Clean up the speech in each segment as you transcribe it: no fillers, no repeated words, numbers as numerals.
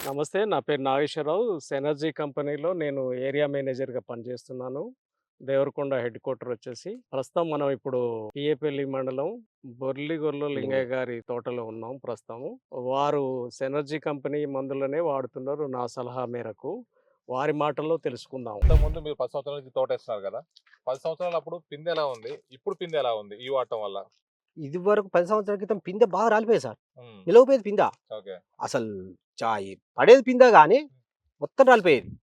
నమస్తే. నా పేరు నాగేశ్వరరావు. సెనర్జీ కంపెనీలో నేను ఏరియా మేనేజర్‌గా పనిచేస్తున్నాను. దేవరకొండ హెడ్ క్వార్టర్ వచ్చేసి. ప్రస్తుతం మనం ఇప్పుడు పిఏపల్లి మండలం బొర్లిగొర్ల లింగయ్య లింగయ్య. గారి తోటలో ఉన్నాం ప్రస్తుతము. వారు సెనర్జీ కంపెనీ మందులనే వాడుతున్నారు నా సలహా మేరకు. వారి మాటల్లో తెలుసుకుందాం. ఇంతకుముందు మీరు 10 సంవత్సరాల నుంచి తోటేస్తున్నారు గదా! 10 సంవత్సరాలు అప్పుడు పిందె ఎలా ఉంది? ఇప్పుడు పిందె ఎలా ఉంది? ఈ వాడటం వల్ల? ఇదివరకు 10 సంవత్సరాల క్రితం పిందె బాగా రాలిపోయేది సార్. హ్మ్. నిలవపోయేది పింద. ఓకే. అసలు పడేది పింద గాని మొత్తం రాలిపోయేది.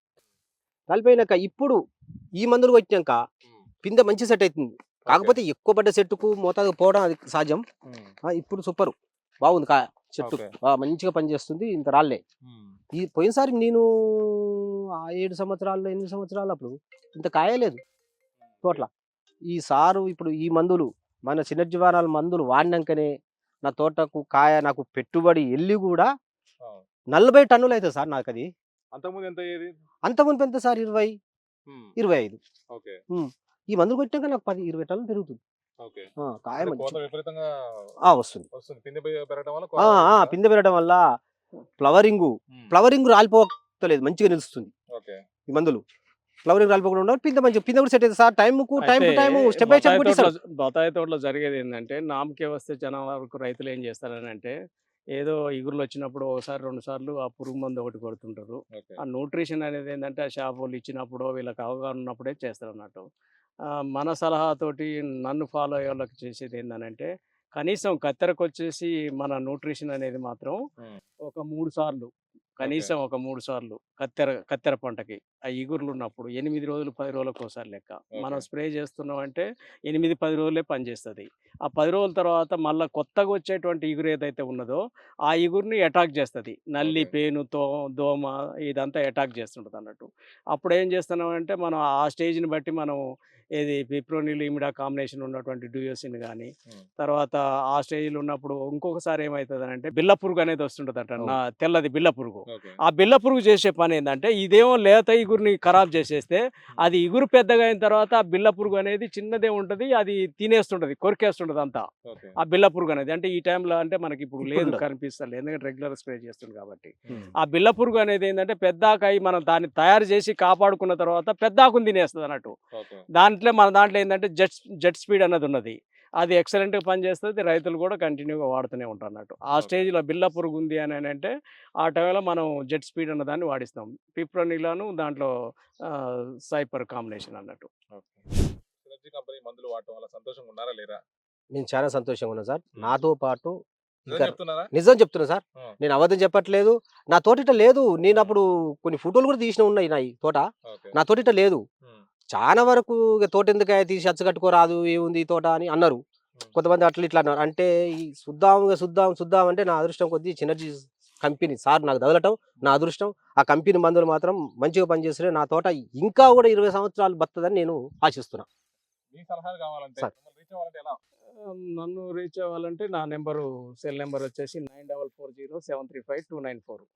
రాలిపోయినాక ఇప్పుడు ఈ మందులు కొట్టినంక హ్మ్. పిందె మంచి సెట్ అయితుంది. ఓకే. కాకపోతే ఎక్కువ పడ్డ చెట్టుకు మోతాదు పోవడం అది సహజం. హ్మ్. ఇప్పుడు సూపరు. బాగుంది చెట్టు. ఓకే. మంచిగా పనిచేస్తుంది. ఇంత రాలే. హ్మ్. ఈ పోయినసారి నేను 7 సంవత్సరాల్లో, 8 సంవత్సరాలప్పుడు ఇంత కాయలేదు తోటల. ఈ సారు ఇప్పుడు ఈ మందులు మన సినర్జీవానాల మందులు వాడినంకనే నా తోటకు నాకు పెట్టుబడి ఎళ్లి గూడా ఆ! 40 టన్నులయితది సార్ నాకది. అంతకుముందు ఎంత అయ్యేది? అంతకుమునుపు ఎంత సార్ 20, హ్మ్. 25. ఓకే. హ్మ్. ఈ మందులు కొట్టినాక నాకు 10, 20 టన్నులు పెరుగుతుంది. ఓకే. కాయ అంటే కోత మంచి విపరీతంగా వస్తుంది. వస్తుంది. పిందె పెరగడం వల్ల ఆ! కోత వస్తుందా? పిందె పెరగడం వల్ల ఫ్లవరింగు, హ్మ్. ఫ్లవరింగ్ రాలిపోతలేదు. మంచిగా నిలుస్తుంది ఓకే. ఈ మందులు. ఫ్లవరింగ్ రాలిపోకుండా ఉండడం పిందె కూడా సెట్ అయితది సార్. టైమ్ అయితే టు టైమ్ స్టెప్ బై బత్తాయి స్టెప్ తోటలో కొట్టేస్తాడు. బత్తాయి తోటలో జరిగేదేందంటే, నామకే వస్తే జనం వరకు రైతులు ఏం చేస్తారనంటే, ఏదో ఇగుర్లొచ్చినప్పుడు ఒకసారి, 2 సార్లు ఆ పురుగు మందు ఒకటి కొడుతుంటారు. ఓకే. ఆ న్యూట్రిషన్ అనేదేందంటే, ఆ షాపోళ్ళు ఇచ్చినప్పుడో, వీళ్ళకి అవగాహన ఉన్నప్పుడే చేస్తారన్నట్టు. మన సలహాతోటి నన్ను ఫాలో అయ్యేవాళ్ళకి చేసేదేందనంటే, కనీసం కత్తెరకొచ్చేసి మన న్యూట్రిషన్ అనేది మాత్రం హ్మ్. ఒక 3 సార్లు, ఓకే. కనీసం ఒక 3 సార్లు కత్తెర పంటకి. ఆ ఇగుర్లున్నప్పుడు 8 రోజులు, 10 రోజులకోసారి లెక్క. మనం ఓకే. స్ప్రే చేస్తున్నామంటే 8, 10 రోజులే పనిచేస్తది. ఆ 10 రోజుల తర్వాత మళ్ళా కొత్తగా వచ్చేటువంటి ఇగురు ఏదైతే ఉన్నదో, ఆ ఇగురిని అటాక్ చేస్తది. నల్లి, ఓకే. పేను, దోమ ఇదంతా అటాక్ చేస్తుంటదన్నట్టు. అప్పుడేం చేస్తున్నామంటే మనం ఆ స్టేజ్‌ని బట్టి మనం ఏది పిప్రోనిల్, ఇమిడా కాంబినేషన్ ఉన్నటువంటి డ్యూయోసిన్ గాని, హ్మ్. తర్వాత ఆ స్టేజ్‌లో ఉన్నప్పుడు ఇంకొకసారి ఏమైతదనంటే బిల్ల పురుగు అనేది వస్తుంటదట. అవును. తెల్లది బిల్ల పురుగు. ఓకే. ఆ బిల్ల పురుగు చేసే పనేందంటే ఇదేమో లేత ఇగురిని ఖరాబ్ చేసేస్తే, హ్మ్. అది ఇగురు పెద్దగా అయిన తర్వాత ఆ బిల్ల పురుగు అనేది చిన్నదే ఉంటది. అది తినేస్తుంటది. కొరికేస్తుంటదంతా. ఓకే. ఆ బిల్ల పురుగు అనేది. అంటే ఈ టైంలో అంటే మనకిప్పుడు లేదు ఇప్పుడుండదు. కనిపిస్తలేదు. ఎందుకంటే రెగ్యులర్‌గా స్ప్రే చేస్తుంది కాబట్టి. హ్మ్. హ్మ్. ఆ బిల్ల పురుగు అనేది ఏందంటే పెద్దాకయి మనం దాన్ని తయారు చేసి కాపాడుకున్న తర్వాత పెద్దాకుని తినేస్తదన్నట్టు. ఓకే. మన దాంట్లో ఏందంటే జెట్ స్పీడ్ అన్నదున్నది. అది ఎక్సలెంట్‌గా పనిచేస్తది. రైతులు కూడా కంటిన్యూ‌గా వాడుతూనే ఉంటారన్నట్టు. ఆ ఓకే. స్టేజ్‌లో బిల్ల పురుగుంది అననంటే, ఆ టైంలో మనం జెట్ స్పీడ్ అన్న దాన్ని వాడిస్తాం. పిప్రోనిలాను దాంట్లో సైపర్ కాంబినేషన్ అన్నట్టు. ఓకే. సినర్జీ కంపెనీ మందులు వాడటం వల్ల సంతోషంగా ఉన్నారా? లేరా? నేను చాలా సంతోషంగా ఉన్నా సార్. హ్మ్. నాతో పాటు నిజం ఇంకా చెప్తున్నారా? నిజం చెప్తున్నా సార్. ఆ! నేను అబద్ధం చెప్పట్లేదు. నా తోటిట లేదు. హ్మ్. నేనప్పుడు కొన్ని ఫోటోలు కూడా తీసినవి ఉన్నాయి నాయి తోట. ఓకే. నా తోటిట లేదు. హ్మ్. చానా వరకు ఇగ తోటెందుకాయే తీసి అచ్చగట్టుకోరాదు ఏముంది ఈ తోట అని అన్నారు. హ్మ్. కొంతమంది అట్లా ఇట్లా అన్నారు. అంటే ఈ సుద్దాం అంటే నా అదృష్టం కొద్దీ సినర్జీస్ కంపెనీ సార్ నాకు తగలటం నా హ్మ్. అదృష్టం. ఆ కంపెనీ మందులు మాత్రం మంచిగా పనిచేస్తున్నాయి. నా తోట ఇంకా గూడా 20 సంవత్సరాలు బతుకుతదని నేను ఆశిస్తున్నా. మీ సలహాలు కావాలంటే సార్. మిమ్మల్ని రీచ్ అవ్వాలంటే ఎలా? నన్ను రీచ్ అవ్వాలంటే నా సెల్ నంబర్ వచ్చేసి 9440735294.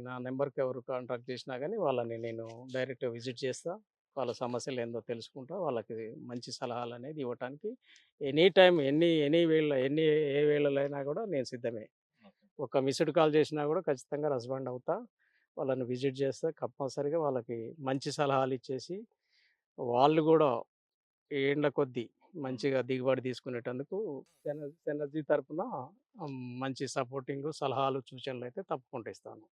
నా నంబర్‌కి ఎవరు కాంటాక్ట్ చేసినా గానీ వాళ్ళని నేను డైరెక్ట్‌గా విజిట్ చేస్తా. వాళ్ళ సమస్యలేందో తెలుసుకుంటా. వాళ్ళకి మంచి సలహాలనేది ఇవ్వటానికి ఎనీ టైమ్ ఏ వేళలో అయినా గూడా నేను సిద్ధమే. ఓకే. ఒక మిస్డ్ కాల్ చేసినా గూడా ఖచ్చితంగా రెస్పాండ్ అవుతా. వాళ్ళని విజిట్ చేస్తా. కంపల్సరీగా వాళ్ళకి మంచి సలహాలిచ్చేసి, వాళ్ళు గూడా ఏండ్ల కొద్దీ హ్మ్. మంచిగా దిగుబడి తీసుకునేటందుకు సెనర్జీ తరపున మంచి సపోర్టింగు, సలహాలు, సూచనలయితే తప్పకుండా ఇస్తాను.